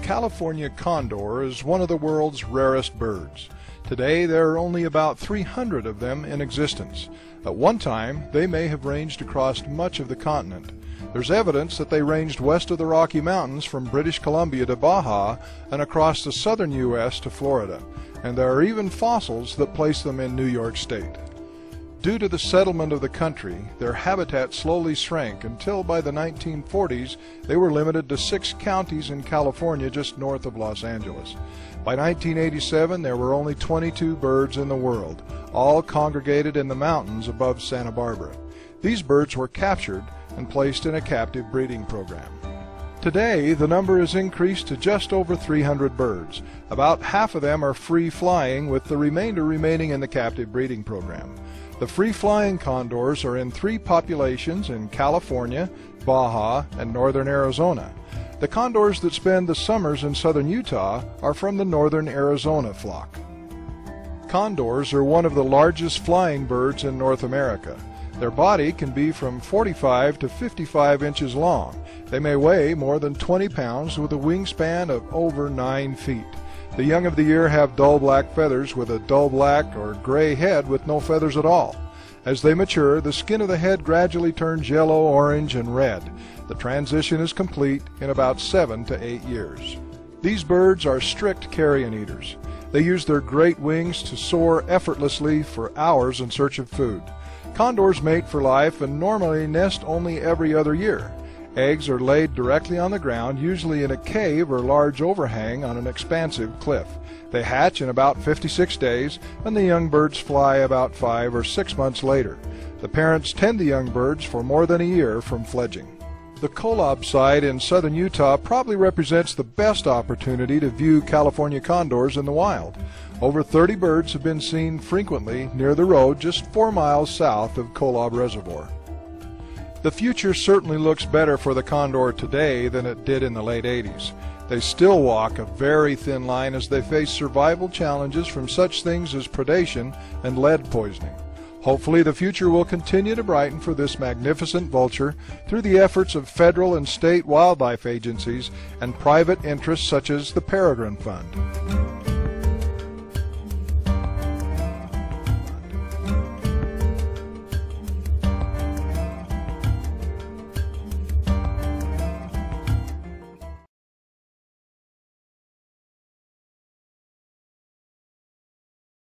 California condor is one of the world's rarest birds. Today there are only about 300 of them in existence. At one time they may have ranged across much of the continent. There's evidence that they ranged west of the Rocky Mountains from British Columbia to Baja and across the southern U.S. to Florida, and there are even fossils that place them in New York State. Due to the settlement of the country, their habitat slowly shrank until by the 1940s they were limited to 6 counties in California just north of Los Angeles. By 1987 there were only 22 birds in the world, all congregated in the mountains above Santa Barbara. These birds were captured and placed in a captive breeding program. Today the number has increased to just over 300 birds. About half of them are free flying, with the remainder remaining in the captive breeding program. The free-flying condors are in 3 populations in California, Baja, and northern Arizona. The condors that spend the summers in southern Utah are from the northern Arizona flock. Condors are one of the largest flying birds in North America. Their body can be from 45 to 55 inches long. They may weigh more than 20 pounds with a wingspan of over 9 feet. The young of the year have dull black feathers with a dull black or gray head with no feathers at all. As they mature, the skin of the head gradually turns yellow, orange, and red. The transition is complete in about 7 to 8 years. These birds are strict carrion eaters. They use their great wings to soar effortlessly for hours in search of food. Condors mate for life and normally nest only every other year. Eggs are laid directly on the ground, usually in a cave or large overhang on an expansive cliff. They hatch in about 56 days, and the young birds fly about 5 or 6 months later. The parents tend the young birds for more than a year from fledging. The Kolob site in southern Utah probably represents the best opportunity to view California condors in the wild. Over 30 birds have been seen frequently near the road just 4 miles south of Kolob Reservoir. The future certainly looks better for the condor today than it did in the late 80s. They still walk a very thin line as they face survival challenges from such things as predation and lead poisoning. Hopefully the future will continue to brighten for this magnificent vulture through the efforts of federal and state wildlife agencies and private interests such as the Peregrine Fund.